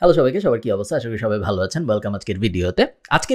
Hello সবাইকে, সবার কি অবস্থা? আশা করি সবাই ভালো আছেন। ওয়েলকাম আজকের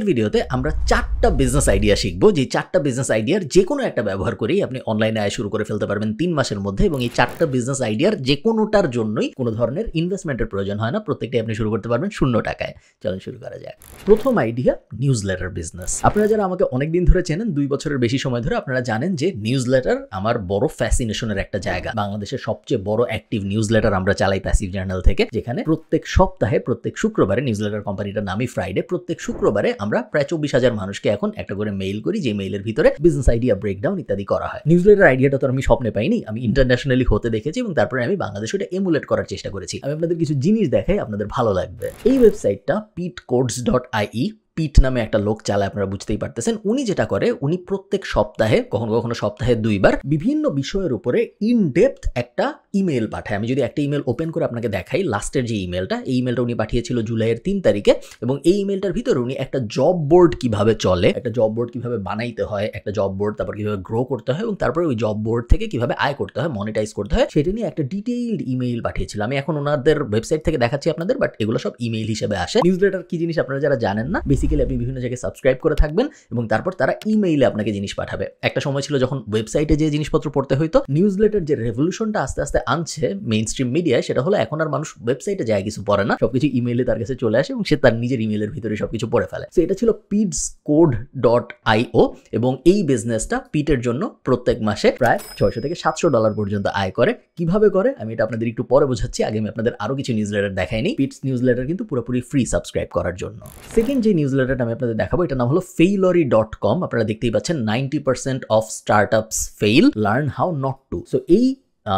ভিডিওতে আমরা 4টা বিজনেস আইডিয়া শিখবো, যে 4টা বিজনেস আইডিয়ার যে কোনো একটা ব্যবহার করেই আপনি অনলাইনে আয় শুরু করে ফেলতে পারবেন 3 মাসের মধ্যে। এবং এই 4টা বিজনেস আইডিয়ার যে কোনোটার জন্যই কোনো ধরনের ইনভেস্টমেন্টের প্রয়োজন হয় না, প্রত্যেকটাই আপনি শুরু করতে পারবেন 0 টাকায়। চলুন শুরু করা যায়। প্রথম আইডিয়া, নিউজ লেটার বিজনেস। আপনারা যারা আমাকে অনেকদিন ধরে চেনেন, 2 বছরের বেশি সময় ধরে, আপনারা জানেন যে নিউজ লেটার আমার বড় ফ্যাসিনেশনের একটা জায়গা। বাংলাদেশের সবচেয়ে বড় অ্যাক্টিভ নিউজ লেটার আমরা চালাই প্যাসিভ জার্নাল থেকে, যেখানে প্রত্যেক সপ্তাহে প্রত্যেক শুক্রবারে, নিউজ লেটার কোম্পানিটার নামই ফ্রাইডে, প্রত্যেক শুক্রবারে আমরা প্রায় 24,000 মানুষকে এখন একটা করে মেইল করি, যে মেইলের ভিতরে বিজনেস আইডিয়া ব্রেকডাউন ইত্যাদি করা হয়। নিউজ লেটার আইডিয়াটা তো আমি স্বপ্নে পাইনি, আমি ইন্টারন্যাশনালি হতে দেখেছি এবং তারপরে আমি বাংলাদেশে এটা এমুলেট করার চেষ্টা করেছি। আমি আপনাদের কিছু জিনিস দেখাই, আপনাদের ভালো লাগবে। এই ওয়েবসাইটটা pitcodes.ie, পিট নামে একটা লোক চালায়, আপনারা বুঝতেই পারতেছেন। উনি যেটা করে, উনি প্রত্যেক সপ্তাহে, কখনো কখনো সপ্তাহে 2 বার বিভিন্ন বিষয়ের উপরে ইন ডেপথ একটা ইমেল পাঠায়। আমি যদি একটা ইমেল ওপেন করে আপনাকে দেখাই, লাস্টের যে ইমেলটা, এই ইমেলটা উনি পাঠিয়েছিল জুলাইয়ের 3 তারিখে। এবং এই ইমেলটার ভিতরে উনি একটা জব বোর্ড কিভাবে চলে, একটা জব বোর্ড কিভাবে বানাইতে হয়, একটা জব বোর্ড তারপর কিভাবে গ্রো করতে হয়, এবং তারপরে ওই জব বোর্ড থেকে কিভাবে আয় করতে হয়, মনিটাইজ করতে হয়, সেটা নিয়ে একটা ডিটেইলড ইমেইল পাঠিয়েছিল। আমি এখন ওনাদের ওয়েবসাইট থেকে দেখাচ্ছি আপনাদের, বাট এগুলো সব ইমেইল হিসেবে আসে। নিউজ লেটার কি জিনিস আপনারা যারা জানেন না, বেসিক্যালি আপনি বিভিন্ন জায়গায় সাবস্ক্রাইব করে থাকবেন এবং তারপর তারা ইমেইলে আপনাকে জিনিস পাঠাবে। একটা সময় ছিল যখন ওয়েবসাইটে যে জিনিসপত্র পড়তে হইতো। নিউজ লেটার যে রেভলিউশনটা আস্তে আস্তে আনছে মেইন স্ট্রিম মিডিয়ায়, সেটা হলো এখন আর মানুষ ওয়েবসাইটে যায় কিছু পড়ে না, সবকিছু ইমেইলে তার কাছে চলে আসে এবং সে তার নিজের ইমেইলের ভিতরে সবকিছু পড়ে ফেলে। তো এটা ছিল pitcode.io এবং এই বিজনেসটা পিটের জন্য প্রত্যেক মাসে প্রায় $600 থেকে $700 পর্যন্ত আয় করে। কিভাবে করে আমি এটা আপনাদের একটু পরে বোঝাচ্ছি, আগে আমি আপনাদের আরো কিছু নিউজ লেটার দেখাইনি। পিটস নিউজ লেটার কিন্তু পুরোপুরি ফ্রি সাবস্ক্রাইব করার জন্য। সেকেন্ড যে নিউজ লেটারটা আমি আপনাদের দেখাবো, এটার নাম হলো Failory.com। আপনারা দেখতেই পাচ্ছেন 90% of startups fail, learn how not to. So এই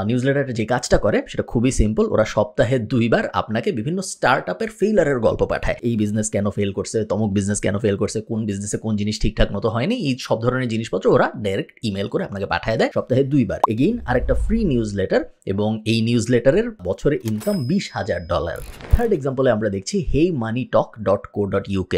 নিউজ লেটারে যে কাজটা করে সেটা খুবই সিম্পল। ওরা সপ্তাহে 2 বার আপনাকে বিভিন্ন স্টার্টআপের ফেইলারের গল্প পাঠায়। এই বিজনেস কেন ফেল করছে, তমুক বিজনেস কেন ফেল করছে, কোন বিজনেসে কোন জিনিস ঠিকঠাক মতো হয়নি, এই সব ধরনের জিনিসপত্র ওরা ডাইরেক্ট ইমেল করে আপনাকে পাঠায় দেয় সপ্তাহে 2 বার। এগেইন আরেকটা ফ্রি নিউজ লেটার, এবং এই নিউজ লেটারের বছরে ইনকাম $20,000। থার্ড এক্সাম্পলে আমরা দেখছি heymoneytalk.co.uk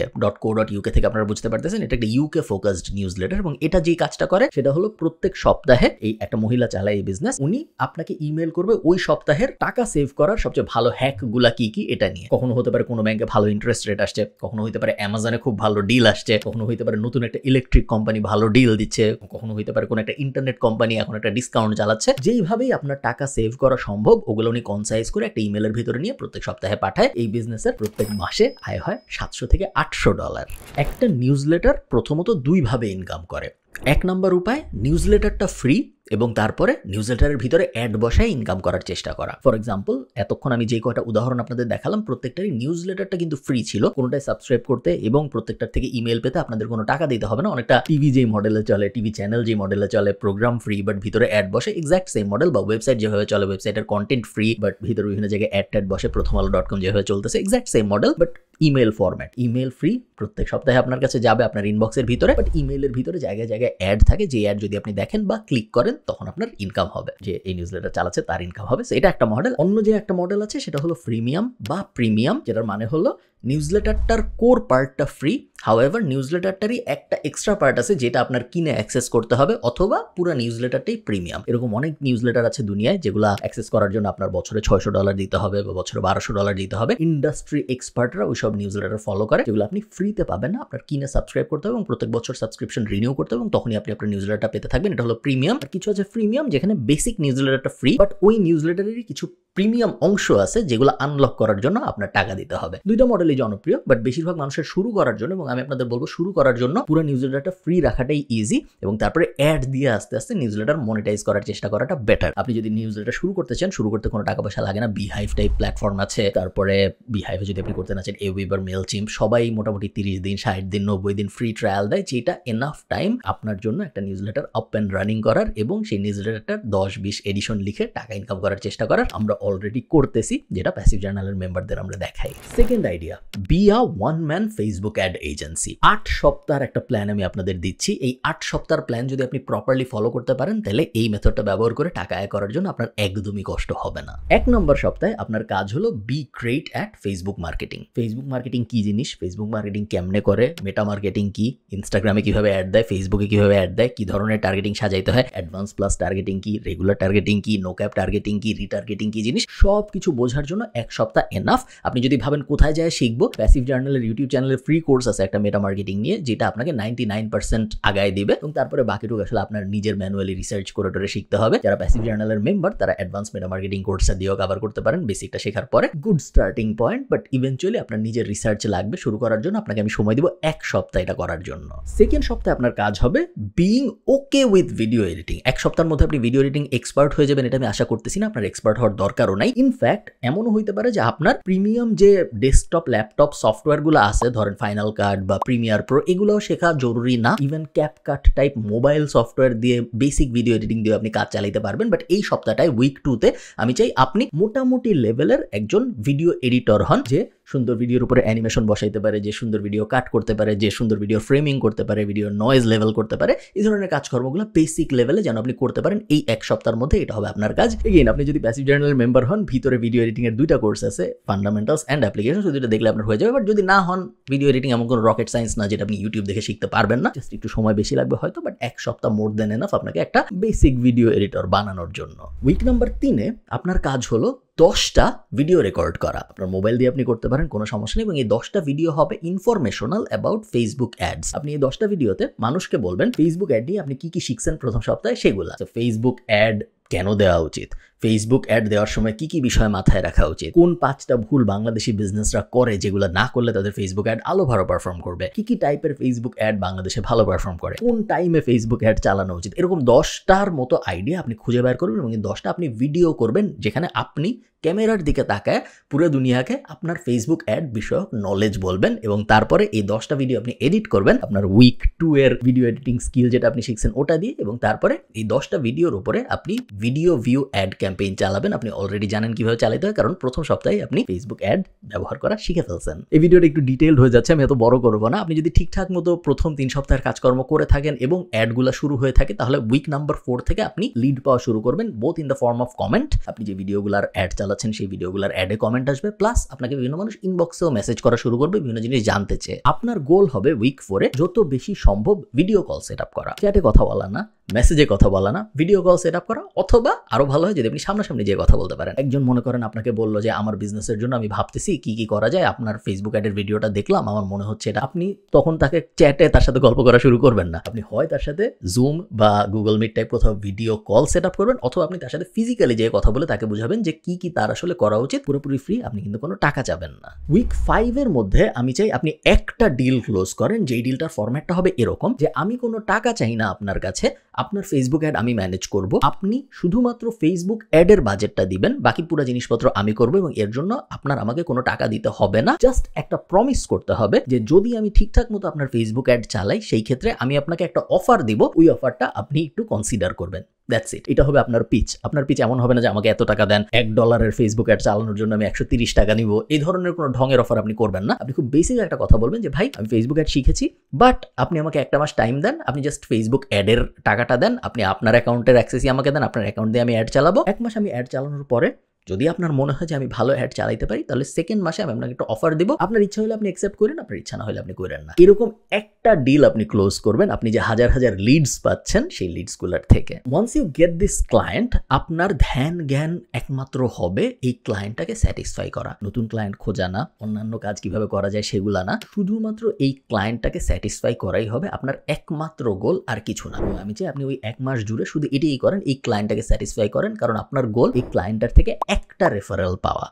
থেকে। আপনারা বুঝতে পারতেছেন এটা একটা ইউকে ফোকাসড নিউজ লেটার, এবং এটা যে কাজটা করে সেটা হলো প্রত্যেক সপ্তাহে এই একটা মহিলা চালায় এই বিজনেস, উনি আপনাকে ইমেল করবে ওই সপ্তাহের টাকা সেভ করার সবচেয়ে ভালো হ্যাকগুলা কি কি এটা নিয়ে। কখনো হতে পারে কোনো ব্যাংকে ভালো ইন্টারেস্ট রেট আসছে, কখনো হতে পারে অ্যামাজনে খুব ভালো ডিল আসছে, কখনো হতে পারে নতুন একটা ইলেকট্রিক কোম্পানি ভালো ডিল দিচ্ছে, কখনো হতে পারে কোনো একটা ইন্টারনেট কোম্পানি এখন একটা ডিসকাউন্ট চালাচ্ছে। যেইভাবেই আপনার টাকা সেভ করা সম্ভব ওগুলো উনি কনসাইজ করে একটা ইমেলের ভিতরে নিয়ে প্রত্যেক সপ্তাহে পাঠায়। এই বিজনেসের প্রত্যেক মাসে আয় হয় $700 থেকে $800। একটা নিউজ লেটার প্রথমত 2 ভাবে ইনকাম করে। 1 নম্বর উপায়, নিউজ লেটারটা ফ্রি এবং তারপরে নিউজ লেটারের ভিতরে অ্যাড বসায় ইনকাম করার চেষ্টা করা। ফর এক্সাম্পল, এতক্ষণ আমি যে কয়টা উদাহরণ আপনাদের দেখালাম, প্রত্যেকটারই নিউজ লেটারটা কিন্তু ফ্রি ছিল। কোনোটাই সাবস্ক্রাইব করতে এবং প্রত্যেকটার থেকে ইমেল পেতে আপনাদের কোনো টাকা দিতে হবে না। অনেকটা টিভি যেই মডেলে চলে, টিভি চ্যানেল যে মডেলে চলে, প্রোগ্রাম ফ্রি বাট ভিতরে অ্যাড বসে, এক্সাক্ট সেম মডেল। বা ওয়েবসাইট যেভাবে চলে, ওয়েবসাইটের কন্টেন্ট ফ্রি বাট ভিতরে বিভিন্ন জায়গায় অ্যাড বসে, প্রথমআলো.com যেভাবে চলতেছে, exact same model but email format. Email free, প্রত্যেক সপ্তাহে আপনার কাছে যাবে আপনার ইনবক্সের ভিতরে, বাট ইমেলের ভিতরে জায়গায় জায়গায় অ্যাড থাকে, যে অ্যাড যদি আপনি দেখেন বা ক্লিক করেন তখন আপনার ইনকাম হবে, যে এই নিউজ লেটার চালাচ্ছে তার ইনকাম হবে। এটা একটা মডেল। অন্য যে একটা মডেল আছে সেটা হলো ফ্রিমিয়াম বা প্রিমিয়াম, যেটার মানে হলো নিউজ লেটারটার কোর পার্টটা ফ্রি, হাউএভার নিউজ লেটারটারই একটা এক্সট্রা পার্ট আছে যেটা আপনার কিনে অ্যাক্সেস করতে হবে, অথবা পুরো নিউজ লেটারটাই প্রিমিয়াম। এরকম অনেক নিউজ লেটার আছে দুনিয়ায়, যেগুলো অ্যাক্সেস করার জন্য আপনার বছরে $600 দিতে হবে বা বছরে $1200 দিতে হবে। ইন্ডাস্ট্রি এক্সপার্টরা ওইসব নিউজ লেটার ফলো করে, যেগুলো আপনি ফ্রিতে পাবেন না, আপনার কিনে সাবস্ক্রাইব করতে হবে এবং প্রত্যেক বছর সাবস্ক্রিপশন রিনিউ করতে হবে, এবং তখনই আপনি আপনার নিউজ লেটারটা পেতে থাকবেন। এটা হলো প্রিমিয়াম। আর কিছু আছে ফ্রিমিয়াম, যেখানে বেসিক নিউজ লেটারটা ফ্রি, বাট ওই নিউজ লেটারেরই কিছু প্রিমিয়াম অংশ আছে যেগুলো আনলক করার জন্য আপনার টাকা দিতে হবে। দুইটা মডেলই জনপ্রিয়, বাট বেশিরভাগ মানুষের শুরু করার জন্য, এবং আমি আপনাদের বলবো শুরু করার জন্য পুরো নিউজ লেটারটা ফ্রি রাখাটাই ইজি, এবং তারপরে অ্যাড দিয়ে আস্তে আস্তে নিউজ লেটার মনিটাইজ করার চেষ্টা করাটা বেটার। আপনি যদি নিউজ লেটার শুরু করতে চান, শুরু করতে কোনো টাকা পয়সা লাগে না। বিহাইভ টাইপ প্ল্যাটফর্ম আছে, তারপরে বিহাইভে যদি আপনি করতে না চান, এওয়েবার, মেলচিম্প, সবাই মোটামুটি 30 দিন, 60 দিন, 90 দিন ফ্রি ট্রায়াল দেয়, যেটা এনাফ টাইম আপনার জন্য একটা news letter up and running করার এবং সেই নিউজ লেটারটার 10-20 এডিশন লিখে টাকা ইনকাম করার চেষ্টা করার। আমরা অলরেডি করতেছি, যেটা প্যাসিভ জার্নালের মেম্বারদের আমরা দেখাই। Second idea, idea, be a one man Facebook ad agency. 8 সপ্তাহের একটা প্ল্যান আমি আপনাদের দিচ্ছি। এই 8 সপ্তাহের প্ল্যান যদি আপনি প্রপারলি ফলো করতে পারেন তাহলে এই মেথডটা ব্যবহার করে টাকা আয় করার জন্য আপনার একদমই কষ্ট হবে না। 1 নম্বর সপ্তাহে আপনার কাজ হলো be great at Facebook marketing. Facebook marketing কি জিনিস, ফেসবুক মার্কেটিং কেমনে করে, মেটা মার্কেটিং কি, ইনস্টাগ্রামে কিভাবে অ্যাড দেয়, ফেসবুকে কিভাবে অ্যাড দেয়, কি ধরনের টার্গেটিং সাজাইতে হয়, অ্যাডভান্স প্লাস টার্গেটিং কি, রেগুলার টার্গেটিং কি, নো ক্যাপ টার্গেটিং কি, রিটার্গেটিং কি জিনিস, সব কিছু বোঝার জন্য 1 সপ্তাহ এনাফ। আপনি যদি ভাবেন কোথায় যায় শিখবো, প্যাসিভ জার্নালের ইউটিউব চ্যানেলে ফ্রি কোর্স আছে একটা মেটা মার্কেটিং নিয়ে, যেটা আপনাকে 99% আগায় দিবে এবং তারপরে বাকিটুকু আসলে আপনার নিজের ম্যানুয়ালি রিসার্চ করে শিখতে হবে। যারা প্যাসিভ জার্নালের মেম্বার তারা অ্যাডভান্স মেটা মার্কেটিং কোর্সটা দিয়েও কভার করতে পারেন। বেসিকটা শেখার পরে good starting point, but eventually আপনার নিজের রিসার্চ লাগবে শুরু করার জন্য। আপনাকে আমি সময় দিব 1 সপ্তাহ এটা করার জন্য। সেকেন্ড সপ্তাহে আপনার কাজ হবে being okay with video editing. 1 সপ্তাহের মধ্যে আপনি ভিডিও এডিটিং এক্সপার্ট হয়ে যাবেন এটা আমি আশা করতেছি না, আপনার এক্সপার্ট হওয়ার দরকারও নাই। ইনফ্যাক্ট এমনও হইতে পারে যে আপনার প্রিমিয়াম যে ডেস্কটপ ল্যাপটপ সফটওয়্যারগুলো আছে, ধরেন ফাইনাল কাট বা প্রিমিয়ার প্রো, এগুলোও শেখা জরুরি না। Even CapCut type mobile software দিয়ে বেসিক ভিডিও এডিটিং দিয়ে আপনি কাজ চালাতে পারবেন। বাট এই সপ্তাহটায় উইক 2তে আমি চাই আপনি মোটামুটি লেভেলের একজন ভিডিও এডিটর হন, যে সুন্দর ভিডিওর উপরে অ্যানিমেশন বসাইতে পারে, যে সুন্দর ভিডিও কাট করতে পারে, যে সুন্দর ভিডিও ফ্রেমিং করতে পারে, ভিডিও নয়েজ লেভেল করতে পারে। এই ধরনের কাজকর্মগুলো বেসিক লেভেলে যেন আপনি করতে পারেন এই 1 সপ্তাহের মধ্যে, এটা হবে আপনার কাজ। এগেইন আপনি যদি প্যাসিভ জার্নালের মেম্বার হন, ভিতরে ভিডিও এডিটিং এর 2টা কোর্স আছে, ফান্ডামেন্টালস এন্ড অ্যাপ্লিকেশন, দুটো দেখলে আপনার হয়ে যাবে। বাট যদি না হন, ভিডিও এডিটিং এমন কোনো রকেট সায়েন্স না যেটা আপনি ইউটিউব দেখে শিখতে পারবেন না, জাস্ট একটু সময় বেশি লাগবে হয়তো, বাট 1 সপ্তাহ মোর দেন এনাফ আপনাকে একটা বেসিক ভিডিও এডিটর বানানোর জন্য। উইক নাম্বার 3-এ আপনার কাজ হলো 10টা ভিডিও রেকর্ড করা। আপনার মোবাইল দিয়ে আপনি করতে পারেন, কোনো সমস্যা নেই। এবং এই 10টা ভিডিও হবে ইনফরমেশনাল অ্যাবাউট ফেসবুক অ্যাডস। আপনি এই 10টা ভিডিওতে মানুষকে বলবেন ফেসবুক অ্যাড নিয়ে আপনি কি কি শিখছেন প্রথম সপ্তাহে সেগুলা। ফেসবুক অ্যাড কেন দেওয়া উচিত, ফেসবুক অ্যাড দেওয়ার সময় কি কি বিষয় মাথায় রাখা উচিত, কোন 5টা ভুল বাংলাদেশি বিজনেসরা করে যেগুলো না করলে তাদের ফেসবুক অ্যাড আলো ভালো পারফর্ম করবে, কি কি টাইপের ফেসবুক অ্যাড বাংলাদেশে ভালো পারফর্ম করে, কোন টাইমে ফেসবুক অ্যাড চালানো উচিত। এরকম 10টার মতো আইডিয়া আপনি খুঁজে বের করবেন এবং এই 10টা আপনি ভিডিও করবেন যেখানে আপনি ক্যামেরার দিকে তাকায় পুরো দুনিয়াকে আপনার ফেসবুক অ্যাড বিষয়ক নলেজ বলবেন। এবং তারপরে এই 10টা ভিডিও আপনি এডিট করবেন আপনার উইক 2 এর ভিডিও এডিটিং স্কিল যেটা আপনি শিখছেন ওটা দিয়ে। এবং তারপরে এই 10টা ভিডিওর উপরে আপনি ভিডিও ভিউ অ্যাড ক্যাম্পেইন চালাবেন। আপনি অলরেডি জানেন কিভাবে চালাতে হয়, কারণ প্রথম সপ্তাহে আপনি ফেসবুক অ্যাড ব্যবহার করা শিখে ফেলছেন। এই ভিডিওটা একটু ডিটেইলড হয়ে যাচ্ছে, আমি এত বড় করব না। আপনি যদি ঠিকঠাক মতো প্রথম 3 সপ্তাহের কাজকর্ম করে থাকেন এবং অ্যাডগুলো শুরু হয়ে থাকে, তাহলে উইক নাম্বার 4 থেকে আপনি লিড পাওয়া শুরু করবেন, both in the form of comment. আপনি যে ভিডিওগুলোর অ্যাড চালাচ্ছেন সেই ভিডিওগুলোর অ্যাডে কমেন্ট আসবে, প্লাস আপনাকে বিভিন্ন মানুষ ইনবক্সেও মেসেজ করা শুরু করবে বিভিন্ন জিনিস জানতে চেয়ে। আপনার গোল হবে উইক 4-এ যত বেশি সম্ভব ভিডিও কল সেট আপ করা। চ্যাটে কথা বলা না, মেসেজে কথা বলা না, ভিডিও কল সেট আপ করা। অথবা আরো ভালো হয় যদি আপনি সামনাসামনি যে কথা বলতে পারেন। একজন মনে করেন আপনাকে বললো যে আমার বিজনেসের জন্য আমি ভাবতেছি কি কি করা যায়, আপনার ফেসবুক অ্যাডের ভিডিওটা দেখলাম, আমার মনে হচ্ছে এটা। আপনি তখন তাকে চ্যাটে তার সাথে গল্প করা শুরু করবেন না, আপনি হয় তার সাথে জুম বা গুগল মিট টাইপ কোথাও ভিডিও কল সেট আপ করবেন, অথবা আপনি তার সাথে ফিজিক্যালি যে কথা বলে তাকে বুঝাবেন যে কি কি তার আসলে করা উচিত। পুরোপুরি ফ্রি, আপনি কিন্তু কোনো টাকা চাবেন না। উইক 5-এর মধ্যে আমি চাই আপনি একটা ডিল ক্লোজ করেন, যেই ডিলটার ফরম্যাটটা হবে এরকম যে আমি কোনো টাকা চাই না আপনার কাছে, আপনার ফেসবুক অ্যাড আমি ম্যানেজ করব, আপনি শুধুমাত্র ফেসবুক অ্যাডের বাজেটটা দিবেন, বাকি পুরো জিনিসপত্র আমি করব এবং এর জন্য আপনার আমাকে কোনো টাকা দিতে হবে না। জাস্ট একটা প্রমিস করতে হবে যে যদি আমি ঠিকঠাক মতো আপনার ফেসবুক অ্যাড চালাই সেই ক্ষেত্রে আমি আপনাকে একটা অফার দিব, ওই অফারটা আপনি একটু কনসিডার করবেন। That's it. এটা হবে আপনার পিচ। আপনার পিচ এমন হবে না যে আমাকে এত টাকা দেন, $1 ফেসবুক অ্যাড চালানোর জন্য আমি 130 টাকা নিব, এই ধরনের কোনো ঢঙের অফার আপনি করবেন না। আপনি খুব বেসিক একটা কথা বলবেন যে ভাই আমি ফেসবুক অ্যাড শিখেছি, বাট আপনি আমাকে 1 মাস টাইম দেন, আপনি জাস্ট ফেসবুক অ্যাডের টাকাটা দেন, আপনি আপনার অ্যাকাউন্টের অ্যাক্সেসই আমাকে দেন, আপনার অ্যাকাউন্ট দিয়ে আমি অ্যাড চালাবো। 1 মাস আমি অ্যাড চালানোর পরে যদি আপনার মনে হয় যে আমি ভালো অ্যাড চালাইতে পারি, তাহলে সেকেন্ড মাসে আমি আপনাকে একটা অফার দিব। আপনার ইচ্ছা হলে আপনি অ্যাকসেপ্ট করেন, আপনার ইচ্ছা না হলে আপনি করেন না। এরকম একটা ডিল আপনি ক্লোজ করবেন আপনি যে হাজার হাজার লিডস পাচ্ছেন সেই লিডসগুলোর থেকে। Once you get this client, আপনার ধ্যান জ্ঞান একমাত্র হবে এই ক্লায়েন্টটাকে স্যাটিসফাই করা। নতুন ক্লায়েন্ট খোঁজা না, অন্যান্য কাজ কিভাবে করা যায় সেগুলা না, শুধুমাত্র এই ক্লায়েন্টটাকে স্যাটিসফাই করাই হবে আপনার একমাত্র গোল, আর কিছু না। আমি চাই আপনি ওই 1 মাস জুড়ে শুধু এটাই করেন, এই ক্লায়েন্টটাকে স্যাটিসফাই করেন, কারণ আপনার গোল এই ক্লায়েন্টটার থেকে একটা রেফারেল পাওয়া।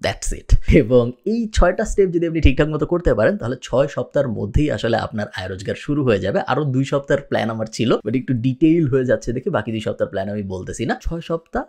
That's it. এবং এই 6টা স্টেপ যদি আপনি ঠিকঠাক মতো করতে পারেন, তাহলে 6 সপ্তাহের মধ্যেই আসলে আপনার আয় রোজগার শুরু হয়ে যাবে। আরো 2 সপ্তাহের প্ল্যান আমার ছিল, বাট একটু ডিটেইল হয়ে যাচ্ছে দেখে বাকি 2 সপ্তাহের প্ল্যান আমি বলতেছি না। 6 সপ্তাহ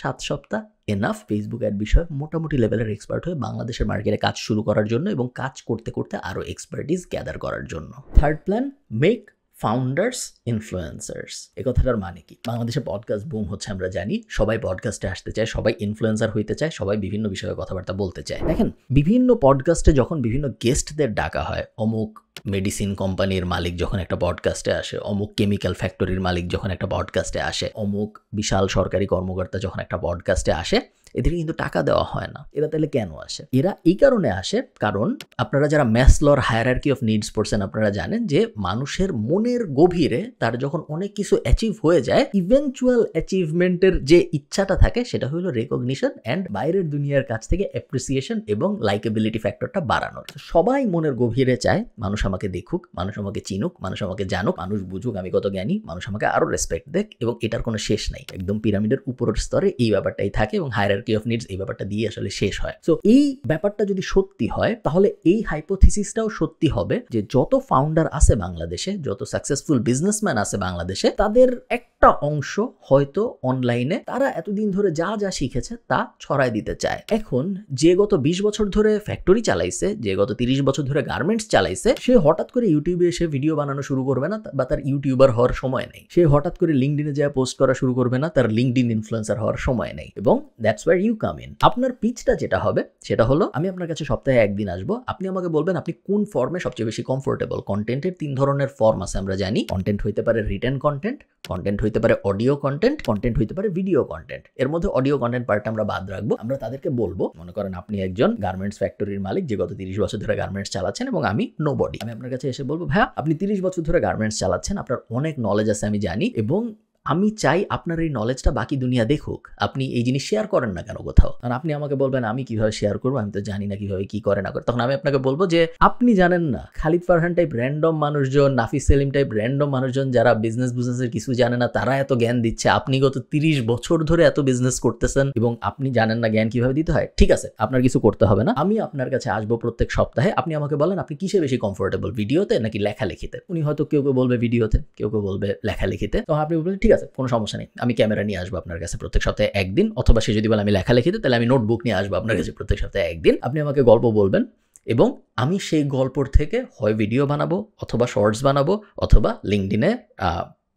7 সপ্তাহ এনাফ ফেসবুক অ্যাড বিষয়ে মোটামুটি লেভেলের এক্সপার্ট হয়ে বাংলাদেশের মার্কেটে কাজ শুরু করার জন্য এবং কাজ করতে করতে আরো এক্সপার্টিস গ্যাদার করার জন্য। Third plan, make founders influencers. এই কথাটার মানে কি? বাংলাদেশে পডকাস্ট বুম হচ্ছে আমরা জানি, সবাই পডকাস্টে আসতে চায়, সবাই ইনফ্লুয়েন্সার হইতে চায়, সবাই বিভিন্ন বিষয়ে কথাবার্তা বলতে চায়। দেখেন, বিভিন্ন পডকাস্টে যখন বিভিন্ন গেস্টদের ডাকা হয়, অমুক মেডিসিন কোম্পানির মালিক যখন একটা পডকাস্টে আসে, অমুক কেমিক্যাল ফ্যাক্টরির মালিক যখন একটা পডকাস্টে আসে, অমুক বিশাল সরকারি কর্মকর্তা যখন একটা পডকাস্টে আসে, এদেরকে কিন্তু টাকা দেওয়া হয় না। এরা তাহলে কেন আসে? এরা এই কারণে আসে, কারণ আপনারা যারা ম্যাসলোর হায়ারার্কি অফ নিডস পড়ছেন, আপনারা জানেন যে মানুষের মনের গভীরে তার যখন অনেক কিছু অ্যাচিভ হয়ে যায়, ইভেনচুয়াল অ্যাচিভমেন্টের যে ইচ্ছাটা থাকে সেটা হলো রেকগনিশন অ্যান্ড বাইরের দুনিয়ার কাছ থেকে অ্যাপ্রিসিয়েশন এবং লাইকেবিলিটি ফ্যাক্টরটা বাড়ানোর। সবাই মনের গভীরে চায় মানুষ আমাকে দেখুক, মানুষ আমাকে চিনুক, মানুষ আমাকে জানুক, মানুষ বুঝুক আমি কত জ্ঞানী, মানুষ আমাকে আরো রেসপেক্ট দেখ, এবং এটার কোনো শেষ নাই। একদম পিরামিডের উপরের স্তরে এই ব্যাপারটাই থাকে এবং হায়ারার্কি অফ নিডস এই ব্যাপারটা দিয়ে আসলে শেষ হয়। সো এই ব্যাপারটা যদি সত্যি হয়, তাহলে এই হাইপোথিসিসটাও সত্যি হবে যে যত ফাউন্ডার আছে বাংলাদেশে, যত সাকসেসফুল বিজনেসম্যান আছে বাংলাদেশে, তাদের একটা অংশ হয়তো অনলাইনে তারা এতদিন ধরে যা যা শিখেছে তা ছড়ায় দিতে চায়। এখন যে গত 20 বছর ধরে ফ্যাক্টরি চালাইছে, যে গত 30 বছর ধরে গার্মেন্টস চালাইছে, সে হঠাৎ করে ইউটিউবে এসে ভিডিও বানানো শুরু করবে না, বা তার ইউটিউবার হওয়ার সময় নেই। সে হঠাৎ করে লিঙ্কডিনে যা পোস্ট করা শুরু করবে না, তার লিঙ্কডিন ইনফ্লুয়েন্সার হওয়ার সময় নেই। এবং that's where you come in. আপনার পিচটা যেটা হবে সেটা হলো, আমি আপনার কাছে সপ্তাহে একদিন আসবো, আপনি আমাকে বলবেন আপনি কোন ফর্মে সবচেয়ে বেশি কমফোর্টেবল। কন্টেন্টের 3 ধরনের ফর্ম আছে আমরা জানি। কন্টেন্ট হইতে পারে রিটেন কন্টেন্ট, কন্টেন্ট হইতে পারে অডিও কন্টেন্ট, কন্টেন্ট হইতে পারে ভিডিও কন্টেন্ট। এর মধ্যে অডিও কন্টেন্ট পার্টটা আমরা বাদ রাখবো। আমরা তাদেরকে বলবো, মনে করেন আপনি একজন গার্মেন্টস ফ্যাক্টরির মালিক যে গত 30 বছর ধরে গার্মেন্টস চালাচ্ছেন এবং আমি নোবডি। আমি আপনার কাছে এসে বলবো, ভাইয়া আপনি 30 বছর ধরে গার্মেন্টস চালাচ্ছেন, আপনার অনেক নলেজ আছে আমি জানি, এবং আমি চাই আপনার এই নলেজটা বাকি দুনিয়া দেখুক। আপনি এই জিনিস শেয়ার করেন না কেন কোথাও? কারণ আপনি আমাকে বলবেন আমি কিভাবে শেয়ার করবো, আমি তো জানি না কিভাবে কি করে না করে। তখন আমি আপনাকে বলবো যে আপনি জানেন না, খালিদ ফারহান টাইপ র্যান্ডম মানুষজন, নাফিস সেলিম টাইপ র্যান্ডম মানুষজন যারা বিজনেসের কিছু জানে না, তারা এত জ্ঞান দিচ্ছে। আপনি গত 30 বছর ধরে এত বিজনেস করতেছেন এবং আপনি জানেন না জ্ঞান কিভাবে দিতে হয়। ঠিক আছে, আপনার কিছু করতে হবে না, আমি আপনার কাছে আসবো প্রত্যেক সপ্তাহে। আপনি আমাকে বলেন আপনি কিসে বেশি কমফোর্টেবল, ভিডিওতে নাকি লেখালেখিতে? উনি হয়তো কেউ কেউ বলবে ভিডিওতে, কেউ কেউ বলবে লেখালেখিতে। তখন আপনি বলবেন ঠিক আছে, কোনো সমস্যা নেই, আমি ক্যামেরা নিয়ে আসবো আপনার কাছে প্রত্যেক সপ্তাহে একদিন। অথবা সে যদি বলে আমি লেখালেখিতে, তাহলে আমি নোটবুক নিয়ে আসবো আপনার কাছে প্রত্যেক সপ্তাহে একদিন। আপনি আমাকে গল্প বলবেন এবং আমি সেই গল্পর থেকে হয় ভিডিও বানাবো, অথবা শর্টস বানাবো, অথবা লিঙ্কডিনে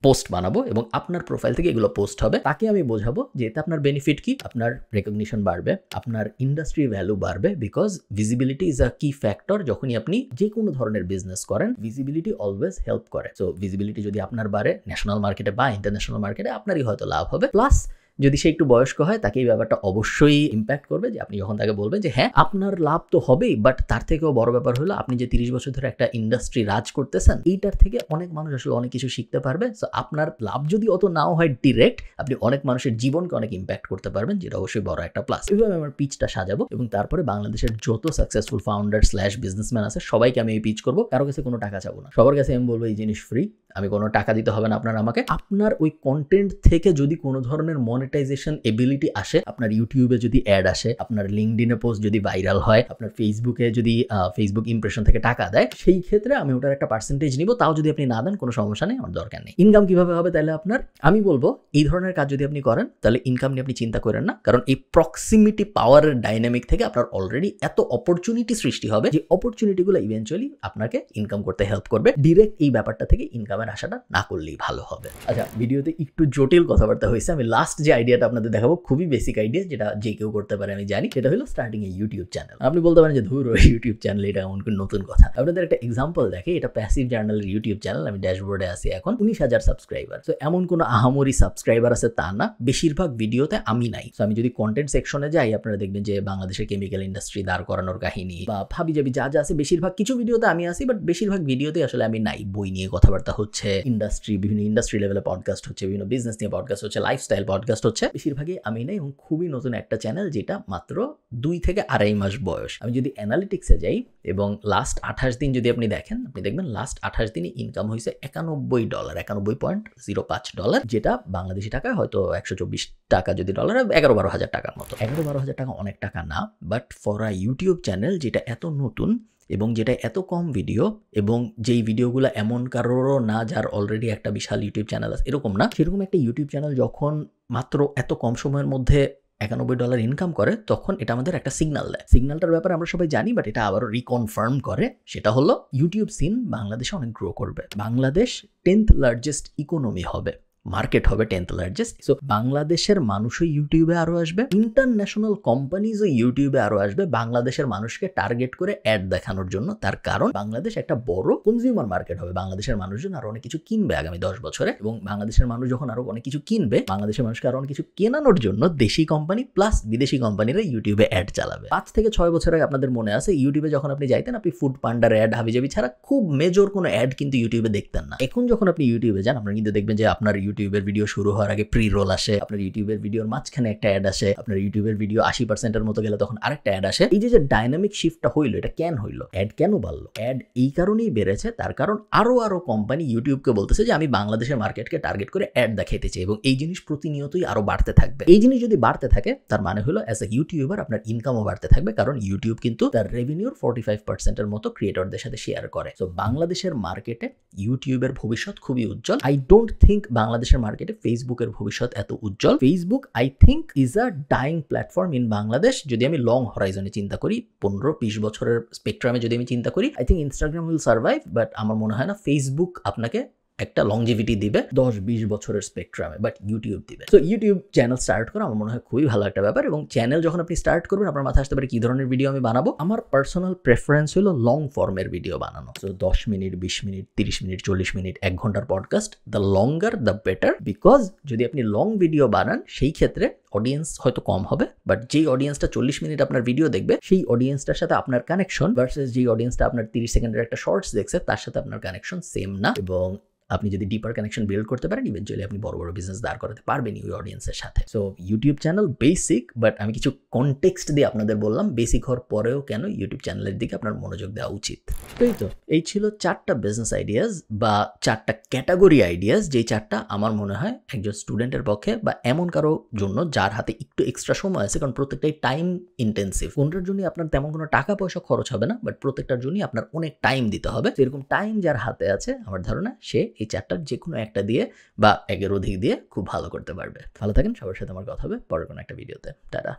পোস্ট বানাবো, এবং আপনার প্রোফাইল থেকে এগুলো পোস্ট হবে। তাকে আমি বোঝাবো যে এতে আপনার বেনিফিট কি, আপনার রেকগনিশন বাড়বে, আপনার ইন্ডাস্ট্রি ভ্যালু বাড়বে, বিকজ ভিজিবিলিটি ইজ আ কি ফ্যাক্টর। যখনই আপনি যে কোনো ধরনের বিজনেস করেন, ভিজিবিলিটি অলওয়েজ হেল্প করে। সো ভিজিবিলিটি যদি আপনার বাড়ে ন্যাশনাল মার্কেটে বা ইন্টারন্যাশনাল মার্কেটে, আপনারই হয়তো লাভ হবে। প্লাস যদি সে একটু বয়স্ক হয়, তাকে এই ব্যাপারটা অবশ্যই ইম্প্যাক্ট করবে যে আপনি যখন তাকে বলবেন যে হ্যাঁ আপনার লাভ তো হবেই, বাট তার থেকেও বড় ব্যাপার হলো আপনি যে 30 বছর ধরে একটা ইন্ডাস্ট্রি রাজ করতেছেন, এইটার থেকে অনেক মানুষ আসলে অনেক কিছু শিখতে পারবে। সো আপনার লাভ যদি অত নাও হয় ডিরেক্ট, আপনি অনেক মানুষের জীবনকে অনেক ইম্প্যাক্ট করতে পারবেন, যেটা অবশ্যই বড় একটা প্লাস। এইভাবে আমার পিচটা সাজাবো এবং তারপরে বাংলাদেশের যত সাকসেসফুল ফাউন্ডার / বিজনেসম্যান আছে সবাইকে আমি এই পিচ করবো। কারো কাছে কোনো টাকা চাবো না, সবার কাছে আমি বলবো এই জিনিস ফ্রি, আমি কোনো টাকা দিতে হবে না আপনার আমাকে। আপনার ওই কন্টেন্ট থেকে যদি কোনো ধরনের মনিটাইজেশন এবিলিটি আসে, আপনার ইউটিউবে যদি অ্যাড আসে, আপনার লিঙ্কডিনে পোস্ট যদি ভাইরাল হয়, আপনার ফেসবুকে যদি ফেসবুক ইমপ্রেশন থেকে টাকা দেয়, সেই ক্ষেত্রে আমি ওটার একটা পার্সেন্টেজ নিব। তাও যদি আপনি না দেন কোনো সমস্যা নেই, আমার দরকার নেই। ইনকাম কিভাবে হবে তাহলে আপনার? আমি বলবো এই ধরনের কাজ যদি আপনি করেন, তাহলে ইনকাম নিয়ে আপনি চিন্তা করেন না, কারণ এই প্রক্সিমিটি পাওয়ারের ডাইনামিক থেকে আপনার অলরেডি এত অপরচুনিটি সৃষ্টি হবে যে অপরচুনিটিগুলো ইভেন্চুয়ালি আপনাকে ইনকাম করতে হেল্প করবে। ডিরেক্ট এই ব্যাপারটা থেকে ইনকামের আশাটা না করলেই ভালো হবে। আচ্ছা, ভিডিওতে একটু জটিল কথাবার্তা হয়েছে। আমি লাস্ট যে আইডিয়াটা আপনাদের দেখাবো, খুবই বেসিক আইডিয়া, যেটা যে কেউ করতে পারে আমি জানি। সেটা হলো স্টার্টিং এ ইউটিউব চ্যানেল। আপনি বলতে পারেন যে ধুর ইউটিউব চ্যানেল, এটা এমন কোন নতুন কথা। আপনাদের একটা এক্সাম্পল দেখে, এটা প্যাসিভ জার্নালের ইউটিউব চ্যানেল। আমি ড্যাশবোর্ডে আছি এখন, 19,000 সাবস্ক্রাইবার। তো এমন কোনো আহামরি সাবস্ক্রাইবার আছে তা না, বেশিরভাগ ভিডিওতে আমি নাই। তো আমি যদি কন্টেন্ট সেকশনে যাই, আপনারা দেখবেন যে বাংলাদেশের কেমিক্যাল ইন্ডাস্ট্রি দাঁড় করানোর কাহিনী বা ভাবি যাবি যা যা আছে, বেশিরভাগ কিছু ভিডিওতে আমি আছি, বাট বেশিরভাগ ভিডিওতে আসলে আমি নাই। বই নিয়ে কথাবার্তা হচ্ছে, ইন্ডাস্ট্রি, বিভিন্ন ইন্ডাস্ট্রি লেভেলে পডকাস্ট হচ্ছে, বিভিন্ন বিজনেস নিয়ে পডকাস্ট হচ্ছে, লাইফস্টাইল পডকাস্ট হচ্ছে, বেশিরভাগই আমি নাই। এবং খুবই নতুন একটা চ্যানেল, যেটা মাত্র 2 থেকে 2.5 মাস বয়স। আমি যদি অ্যানালিটিক্সে যাই এবং লাস্ট 28 দিন যদি আপনি দেখেন, আপনি দেখবেন লাস্ট 28 দিনে ইনকাম হয়েছে $91, $91.05, যেটা বাংলাদেশি টাকায় হয়তো 124 টাকা, যদি ডলার 11-12 হাজার টাকার মতো। 11-12 হাজার টাকা অনেক টাকা না, but for a YouTube channel যেটা এত নতুন এবং যেটা এত কম ভিডিও, এবং যেই ভিডিওগুলো এমন কারোরও না যার অলরেডি একটা বিশাল ইউটিউব চ্যানেল আছে, এরকম না, সেরকম একটা ইউটিউব চ্যানেল যখন মাত্র এত কম সময়ের মধ্যে $91 ইনকাম করে, তখন এটা আমাদের একটা সিগন্যাল দেয়। সিগন্যালটার ব্যাপারে আমরা সবাই জানি, বাট এটা আবারও রিকনফার্ম করে। সেটা হলো ইউটিউব সিন বাংলাদেশে অনেক গ্রো করবে। বাংলাদেশ 10th লার্জেস্ট ইকোনমি হবে, মার্কেট হবে 10th লার্জেস্ট। সো বাংলাদেশের মানুষও ইউটিউবে আরো আসবে, ইন্টারন্যাশনাল কোম্পানিজও ইউটিউবে আরো আসবে বাংলাদেশের মানুষকে টার্গেট করে অ্যাড দেখানোর জন্য। তার কারণ বাংলাদেশ একটা বড় কনজিউমার মার্কেট হবে, বাংলাদেশের মানুষজন আরো অনেক কিছু কিনবে আগামী 10 বছরে, এবং বাংলাদেশের মানুষ যখন আরো অনেক কিছু কিনবে, বাংলাদেশের মানুষকে আরো অনেক কিছু কেনানোর জন্য দেশি কোম্পানি প্লাস বিদেশি কোম্পানিরা ইউটিউবে অ্যাড চালাবে। 5 থেকে 6 বছর আগে আপনাদের মনে আছে ইউটিউবে যখন আপনি যাইতেন, আপনি ফুড পান্ডার অ্যাড, হাবিজাবি ছাড়া খুব মেজর কোনো অ্যাড কিন্তু ইউটিউবে দেখতেন না। এখন যখন আপনি ইউটিউবে যান, আপনারা কিন্তু দেখবেন যে আপনার ইউটিউবের ভিডিও শুরু হওয়ার আগে প্রি রোল আসে, আপনার ইউটিউবের ভিডিওর মাঝখানে একটা অ্যাড আসে, আপনার ইউটিউবের ভিডিও 80%-এর মতো গেলে তখন আরেকটা অ্যাড আসে। এই যে ডাইনামিক শিফটটা হইলো, এটা কেন হইলো? অ্যাড কেন বাড়লো? অ্যাড এই কারণেই বেড়েছে, তার কারণ আরো কোম্পানি ইউটিউবকে বলতেছে যে আমি বাংলাদেশের মার্কেটকে টার্গেট করে অ্যাড দেখাইতে চাই, এবং এই জিনিস প্রতিনিয়তই আরো বাড়তে থাকবে। এই জিনিস যদি বাড়তে থাকে, তার মানে হলো অ্যাজ এ ইউটিউবার আপনার ইনকামও বাড়তে থাকবে, কারণ ইউটিউব কিন্তু তার রেভিনিউর 45%-এর মতো ক্রিয়েটরদের সাথে শেয়ার করে। তো বাংলাদেশের মার্কেটে ইউটিউবের ভবিষ্যৎ খুবই উজ্জ্বল। আই ডোন্ট থিঙ্ক বাংলাদেশের মার্কেটে ফেসবুকের ভবিষ্যৎ এত উজ্জ্বল। Facebook I think is a dying platform in Bangladesh. যদি আমি লং হরাইজনে চিন্তা করি, 15-20 বছরের স্পেকট্রামে যদি আমি চিন্তা করি, I think Instagram will survive, but আমার মনে হয় না ফেসবুক আপনাকে একটা লংজিভিটি দিবে 10-20 বছরের স্পেকট্রামে, বাট ইউটিউব দিবে। তো ইউটিউব চ্যানেল স্টার্ট করা আমার মনে হয় খুবই ভালো একটা ব্যাপার, এবং চ্যানেল যখন আপনি স্টার্ট করবেন, আপনার মাথায় আসতে পারে কি ধরনের ভিডিও আমি বানাবো। আমার পার্সোনাল প্রেফারেন্স হলো লং ফর্মের ভিডিও বানানো। তো 10 মিনিট, 20 মিনিট, 30 মিনিট, 40 মিনিট, 1 ঘন্টার podcast, the longer the better. Because যদি আপনি লং ভিডিও বানান, সেই ক্ষেত্রে অডিয়েন্স হয়তো কম হবে, বাট যেই অডিয়েন্সটা 40 মিনিট আপনার ভিডিও দেখবে, সেই অডিয়েন্সটার সাথে আপনার কানেকশন ভার্সেস যেই অডিয়েন্সটা আপনার 30 সেকেন্ডের একটা শর্টস দেখছে, তার সাথে আপনার কানেকশন সেম না। এবং আপনি যদি ডিপার কানেকশন বিল্ড করতে পারেন, ইভেনচুয়ালি আপনি বড় বড় বিজনেস দাঁড় করাতে পারবেন ওই অডিয়েন্সের সাথে। So YouTube channel basic, but আমি কিছু কনটেক্সট দিয়ে আপনাদের বললাম বেসিক হওয়ার পরেও কেন ইউটিউব চ্যানেলের দিকে আপনার মনোযোগ দেওয়া উচিত। এই ছিল 4টা বিজনেস আইডিয়াস বা 4টা ক্যাটাগরি আইডিয়াস, যেই 4টা আমার মনে হয় একজন স্টুডেন্টের পক্ষে বা এমন কারো জন্য যার হাতে একটু এক্সট্রা সময় আছে, কারণ প্রত্যেকটাই টাইম ইন্টেন্সিভ। কোনটার জন্য আপনার তেমন কোনো টাকা পয়সা খরচ হবে না, বাট প্রত্যেকটার জন্যই আপনার অনেক টাইম দিতে হবে। এরকম টাইম যার হাতে আছে, আমার ধারণা সে এই 4টার যে কোনো একটা দিয়ে বা 1-এর অধিক দিয়ে খুব ভালো করতে পারবে। ভালো থাকেন, সবার সাথে আমার কথা হবে পরের কোনো একটা ভিডিওতে। টাটা।